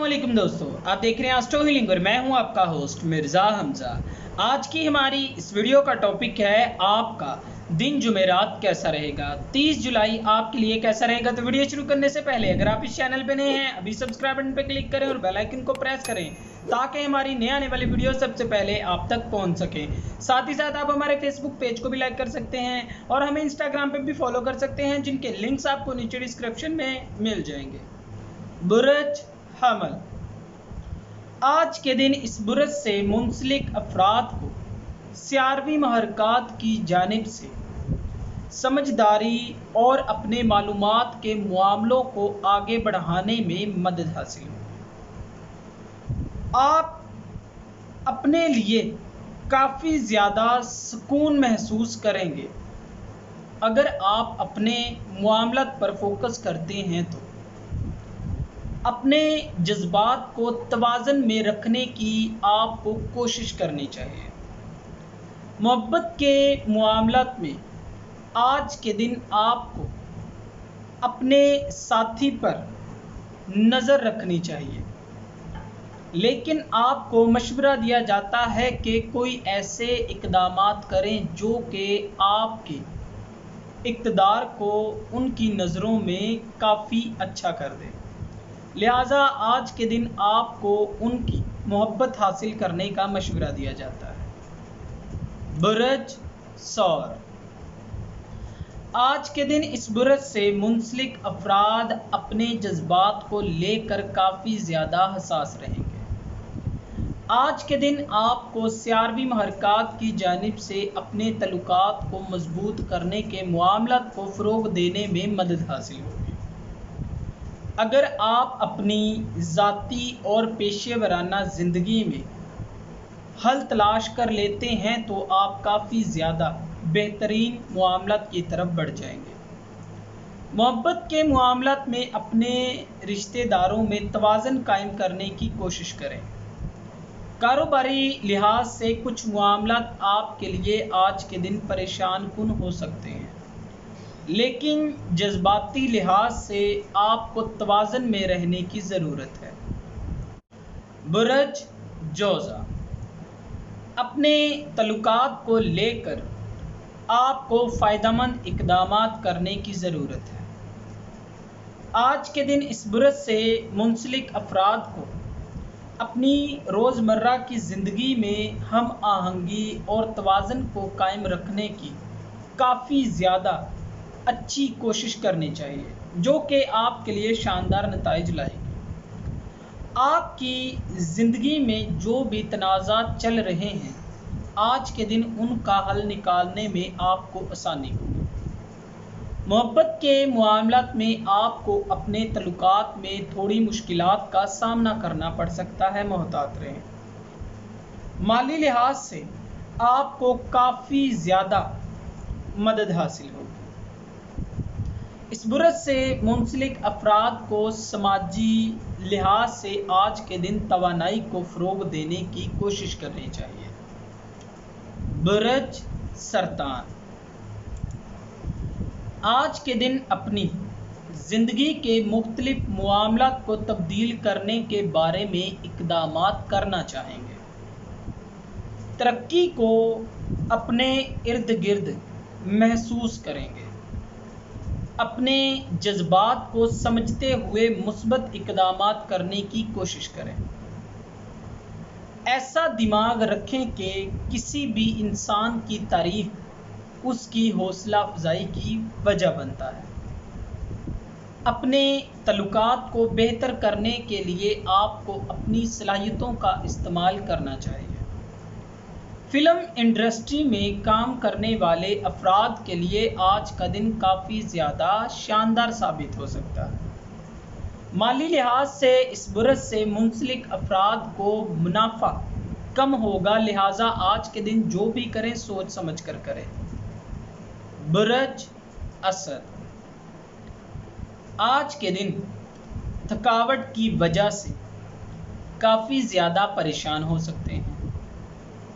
अस्सलामुअलैकुम दोस्तों, आप देख रहे हैं एस्ट्रो हीलिंग और मैं हूं आपका होस्ट मिर्ज़ा हमज़ा। आज की हमारी इस वीडियो का टॉपिक है आपका दिन जुमेरात कैसा रहेगा। 30 जुलाई आपके लिए कैसा रहेगा। तो वीडियो शुरू करने से पहले अगर आप इस चैनल पे नए हैं, अभी सब्सक्राइब बटन पे क्लिक करें और बेल आइकन को प्रेस करें ताकि हमारी नए आने वाली वीडियो सबसे पहले आप तक पहुंच सके। साथ ही साथ आप हमारे फेसबुक पेज को भी लाइक कर सकते हैं और हमें इंस्टाग्राम पे भी फॉलो कर सकते हैं, जिनके लिंक्स आपको नीचे डिस्क्रिप्शन में मिल जाएंगे। बुर्ज हमल, आज के दिन इस बुरज से मुंसलिक अफराद को स्यारवी महरकात की जानिब से समझदारी और अपने मालूमात के मामलों को आगे बढ़ाने में मदद हासिल हो। आप अपने लिए काफ़ी ज़्यादा सुकून महसूस करेंगे अगर आप अपने मामलात पर फोकस करते हैं। तो अपने जज्बात को तवाज़न में रखने की आपको कोशिश करनी चाहिए। मोहब्बत के मामलात में आज के दिन आपको अपने साथी पर नज़र रखनी चाहिए, लेकिन आपको मशवरा दिया जाता है कि कोई ऐसे इक़दामात करें जो कि आपके इक़्तिदार को उनकी नज़रों में काफ़ी अच्छा कर दे। लिहाजा आज के दिन आपको उनकी मोहब्बत हासिल करने का मशवरा दिया जाता है। बुरज सौर, आज के दिन इस बुरज से मुंसलिक अफराद अपने जज्बात को लेकर काफ़ी ज़्यादा हसास रहेंगे। आज के दिन आपको स्यारवी महरकात की जानिब से अपने तल्लुकात को मजबूत करने के मामलात को फ़रोग़ देने में मदद हासिल होगी। अगर आप अपनी ज़ाती और पेशेवराना ज़िंदगी में हल तलाश कर लेते हैं तो आप काफ़ी ज़्यादा बेहतरीन मामलात की तरफ बढ़ जाएंगे। मोहब्बत के मामलात में अपने रिश्तेदारों में तवाज़न कायम करने की कोशिश करें। कारोबारी लिहाज से कुछ मामलात आपके लिए आज के दिन परेशान कुन हो सकते हैं, लेकिन जज्बाती लिहाज से आपको तवाज़न में रहने की ज़रूरत है। बुरज जोज़ा, अपने तल्लुकात को लेकर आपको फ़ायदेमंद इक़दामात करने की ज़रूरत है। आज के दिन इस बुरज से मुंसलिक अफराद को अपनी रोज़मर्रा की ज़िंदगी में हम आहंगी और तवाज़न को कायम रखने की काफ़ी ज़्यादा अच्छी कोशिश करनी चाहिए, जो कि आपके लिए शानदार नताइज लाएगी। आपकी ज़िंदगी में जो भी तनाज़ात चल रहे हैं, आज के दिन उनका हल निकालने में आपको आसानी होगी। मोहब्बत के मामलात में आपको अपने तल्लुकात में थोड़ी मुश्किलात का सामना करना पड़ सकता है, मोहतात रहें। माली लिहाज से आपको काफ़ी ज़्यादा मदद हासिल होगी। इस बुरज से मुंसलिक अफराद को समाजी लिहाज से आज के दिन तवानाई को फ़रोग़ देने की कोशिश करनी चाहिए। बुरज सरतान, आज के दिन अपनी ज़िंदगी के मुख्तलिफ मामलात को तब्दील करने के बारे में इक़दामात करना चाहेंगे। तरक्की को अपने इर्द गिर्द महसूस करेंगे। अपने जज्बात को समझते हुए मुस्बत इक़दामात करने की कोशिश करें। ऐसा दिमाग रखें कि किसी भी इंसान की तारीफ़ उसकी हौसला अफजाई की वजह बनता है। अपने तल्लुकात को बेहतर करने के लिए आपको अपनी सलाहियतों का इस्तेमाल करना चाहिए। फ़िल्म इंडस्ट्री में काम करने वाले अफराद के लिए आज का दिन काफ़ी ज़्यादा शानदार साबित हो सकता है। माली लिहाज से इस बुरज से मुंसलिक अफराद को मुनाफा कम होगा, लिहाजा आज के दिन जो भी करें सोच समझ कर करें। बुरज असद, आज के दिन थकावट की वजह से काफ़ी ज़्यादा परेशान हो सकते हैं।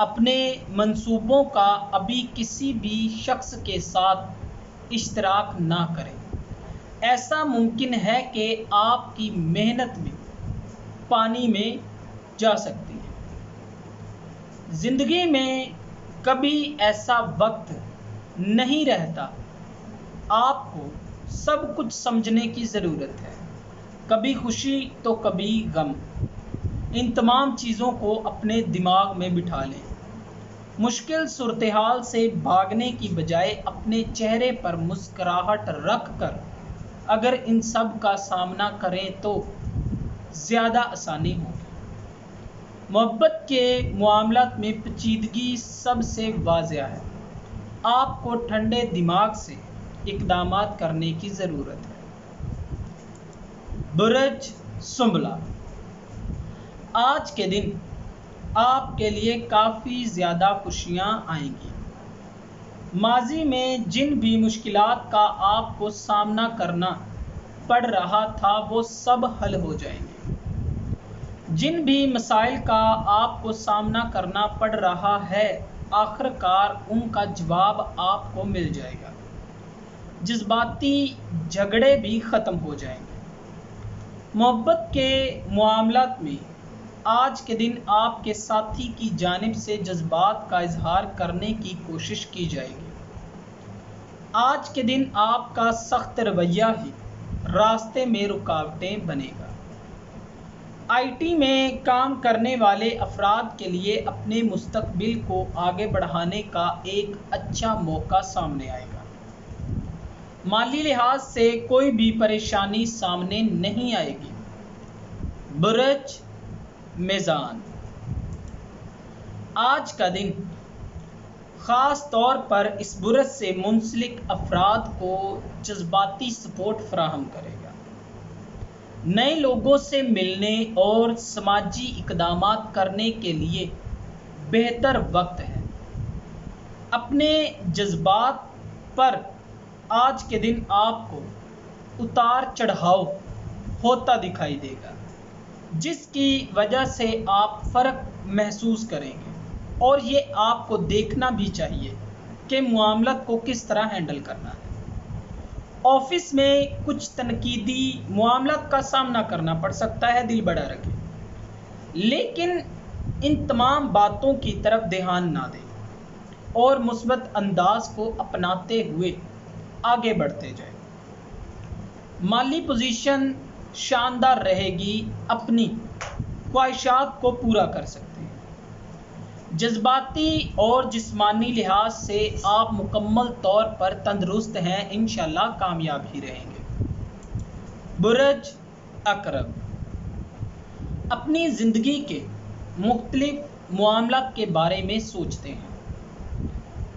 अपने मंसूबों का अभी किसी भी शख्स के साथ इश्तराक ना करें। ऐसा मुमकिन है कि आपकी मेहनत में पानी में जा सकती है। जिंदगी में कभी ऐसा वक्त नहीं रहता, आपको सब कुछ समझने की ज़रूरत है, कभी खुशी तो कभी गम। इन तमाम चीज़ों को अपने दिमाग में बिठा लें। मुश्किल सूरत-ए-हाल से भागने की बजाय अपने चेहरे पर मुस्कुराहट रख कर अगर इन सब का सामना करें तो ज़्यादा आसानी होगी। मोहब्बत के मामलात में पेचीदगी सबसे वाज़ेह है। आपको ठंडे दिमाग से इक़दामात करने की ज़रूरत है। बुर्ज सुंबला, आज के दिन आपके लिए काफ़ी ज़्यादा खुशियाँ आएंगी। माजी में जिन भी मुश्किलात का आपको सामना करना पड़ रहा था वो सब हल हो जाएंगे। जिन भी मसाइल का आपको सामना करना पड़ रहा है, आखिरकार उनका जवाब आपको मिल जाएगा। जज्बाती झगड़े भी ख़त्म हो जाएंगे। मोहब्बत के मामलात में आज के दिन आपके साथी की जानिब से जज्बात का इजहार करने की कोशिश की जाएगी। आज के दिन आपका सख्त रवैया ही रास्ते में रुकावटें बनेगा। आईटी में काम करने वाले अफराद के लिए अपने मुस्तकबिल को आगे बढ़ाने का एक अच्छा मौका सामने आएगा। माली लिहाज से कोई भी परेशानी सामने नहीं आएगी। बुर्ज मीज़ान, आज का दिन ख़ास तौर पर इस बुर्ज से मुंसलिक अफराद को जज्बाती सपोर्ट फराहम करेगा। नए लोगों से मिलने और समाजी इक़दामात करने के लिए बेहतर वक्त है। अपने जज्बात पर आज के दिन आपको उतार चढ़ाव होता दिखाई देगा, जिसकी वजह से आप फ़र्क महसूस करेंगे और ये आपको देखना भी चाहिए कि मामलात को किस तरह हैंडल करना है। ऑफिस में कुछ तनकीदी मामलात का सामना करना पड़ सकता है, दिल बड़ा रखें, लेकिन इन तमाम बातों की तरफ ध्यान ना दें और मुस्बत अंदाज को अपनाते हुए आगे बढ़ते जाएं। माली पोजीशन शानदार रहेगी, अपनी ख्वाहिशात को पूरा कर सकते हैं। जज्बाती और जिस्मानी लिहाज से आप मुकम्मल तौर पर तंदुरुस्त हैं, इंशाल्लाह कामयाब ही रहेंगे। बुर्ज अकरब, अपनी ज़िंदगी के मुख्तलिफ मामलात के बारे में सोचते हैं।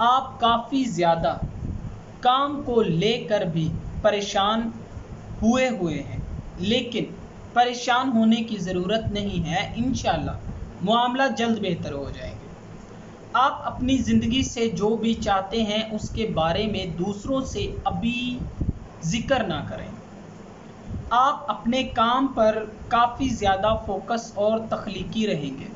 आप काफ़ी ज़्यादा काम को लेकर भी परेशान हुए हैं, लेकिन परेशान होने की ज़रूरत नहीं है। इंशाल्लाह मामला जल्द बेहतर हो जाएंगे। आप अपनी ज़िंदगी से जो भी चाहते हैं उसके बारे में दूसरों से अभी ज़िक्र ना करें। आप अपने काम पर काफ़ी ज़्यादा फोकस और तख्लीकी रहेंगे।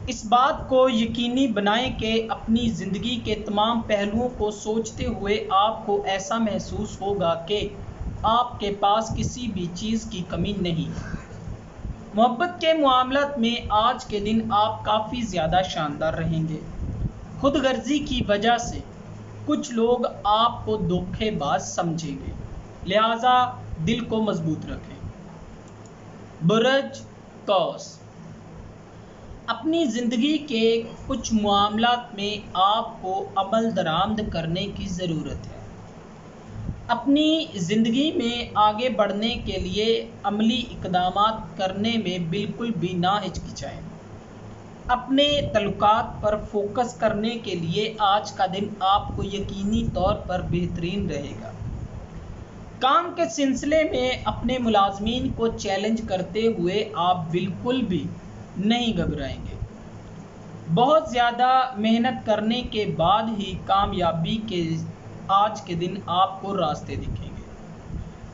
इस बात को यकीनी बनाएं कि अपनी ज़िंदगी के तमाम पहलुओं को सोचते हुए आपको ऐसा महसूस होगा कि आपके पास किसी भी चीज़ की कमी नहीं है। मोहब्बत के मामलात में आज के दिन आप काफ़ी ज़्यादा शानदार रहेंगे। खुदगर्जी की वजह से कुछ लोग आपको धोखेबाज समझेंगे, लिहाजा दिल को मजबूत रखें। बुर्ज कौस, अपनी ज़िंदगी के कुछ मामलात में आपको अमल दरामद करने की ज़रूरत है। अपनी ज़िंदगी में आगे बढ़ने के लिए अमली इक़दामात करने में बिल्कुल भी ना हिचकिचाएं। अपने तल्लुकात पर फोकस करने के लिए आज का दिन आपको यकीनी तौर पर बेहतरीन रहेगा। काम के सिलसिले में अपने मुलाज़मीन को चैलेंज करते हुए आप बिल्कुल भी नहीं घबराएंगे। बहुत ज़्यादा मेहनत करने के बाद ही कामयाबी के आज के दिन आपको रास्ते दिखेंगे।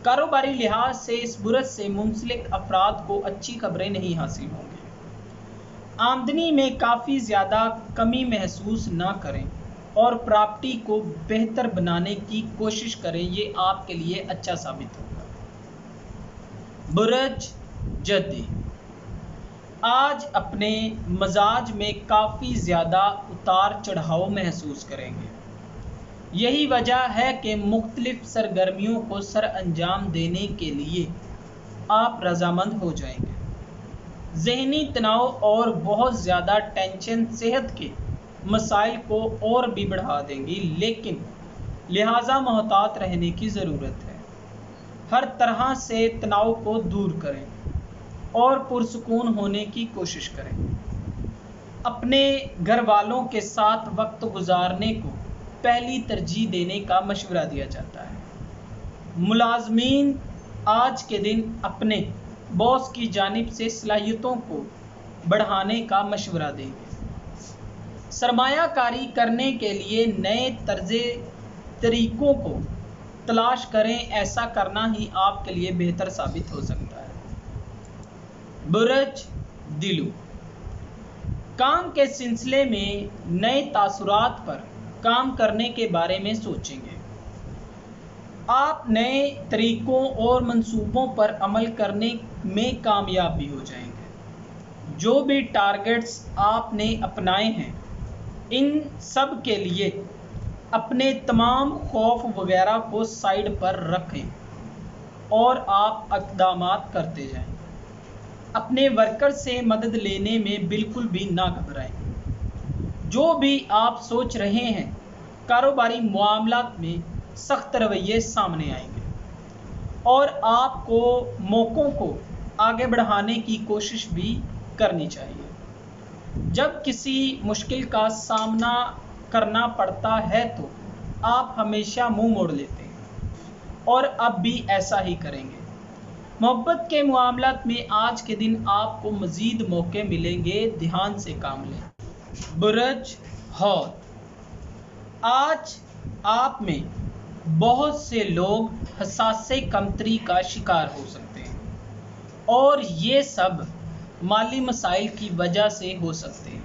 कारोबारी लिहाज से इस बुर्ज से मुंसलिक अफराद को अच्छी खबरें नहीं हासिल होंगी। आमदनी में काफ़ी ज़्यादा कमी महसूस ना करें और प्रॉपर्टी को बेहतर बनाने की कोशिश करें, ये आपके लिए अच्छा साबित होगा। बुर्ज जद्दी, आज अपने मजाज में काफ़ी ज़्यादा उतार चढ़ाव महसूस करेंगे। यही वजह है कि मुख्तलिफ सरगर्मियों को सर अंजाम देने के लिए आप रजामंद हो जाएंगे। ज़हनी तनाव और बहुत ज़्यादा टेंशन सेहत के मसाइल को और भी बढ़ा देंगी, लेकिन लिहाजा मोहतात रहने की ज़रूरत है। हर तरह से तनाव को दूर करें और पुरसुकून होने की कोशिश करें। अपने घर वालों के साथ वक्त गुजारने को पहली तरजीह देने का मशवरा दिया जाता है। मुलाजमीन आज के दिन अपने बॉस की जानिब से सलाहियतों को बढ़ाने का मशवरा देंगे। सरमायाकारी करने के लिए नए तरीकों को तलाश करें, ऐसा करना ही आपके लिए बेहतर साबित हो सकता है। बुर्ज दिलू, काम के सिलसिले में नए तासुरात पर काम करने के बारे में सोचेंगे। आप नए तरीकों और मंसूबों पर अमल करने में कामयाब भी हो जाएंगे। जो भी टारगेट्स आपने अपनाए हैं, इन सब के लिए अपने तमाम खौफ वगैरह को साइड पर रखें और आप इक़दामात करते जाएं। अपने वर्कर से मदद लेने में बिल्कुल भी ना घबराएं। जो भी आप सोच रहे हैं, कारोबारी मामलात में सख्त रवैये सामने आएंगे और आपको मौक़ों को आगे बढ़ाने की कोशिश भी करनी चाहिए। जब किसी मुश्किल का सामना करना पड़ता है तो आप हमेशा मुंह मोड़ लेते हैं और अब भी ऐसा ही करेंगे। मोहब्बत के मामलात में आज के दिन आपको मज़ीद मौके मिलेंगे, ध्यान से काम लें। बुर्ज हौत, आज आप में बहुत से लोग हसासे कमतरी का शिकार हो सकते हैं और ये सब माली मसाइल की वजह से हो सकते हैं।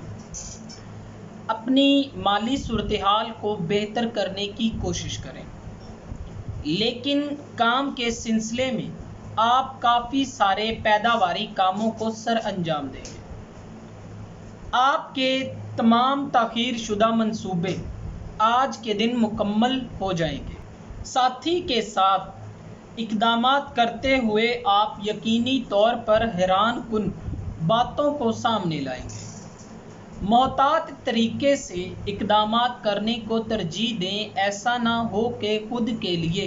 अपनी माली सूरत हाल को बेहतर करने की कोशिश करें, लेकिन काम के सिलसिले में आप काफ़ी सारे पैदावारी कामों को सर अंजाम देंगे। आपके तमाम ताख़ीर शुदा मंसूबे आज के दिन मुकम्मल हो जाएंगे। साथी के साथ इक़दामात करते हुए आप यकीनी तौर पर हैरान कुन बातों को सामने लाएंगे। मोहतात तरीके से इक़दामात करने को तरजीह दें, ऐसा ना हो कि खुद के लिए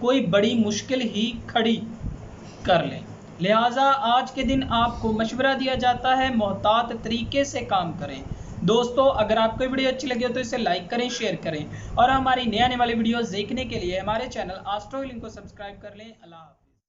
कोई बड़ी मुश्किल ही खड़ी कर लें। लिहाजा आज के दिन आपको मशवरा दिया जाता है, मोहतात तरीके से काम करें। दोस्तों, अगर आपको वीडियो अच्छी लगी हो तो इसे लाइक करें, शेयर करें और हमारी नए आने वाली वीडियोस देखने के लिए हमारे चैनल एस्ट्रो हीलिंग को सब्सक्राइब कर लें। अल्लाह हाफ़िज़।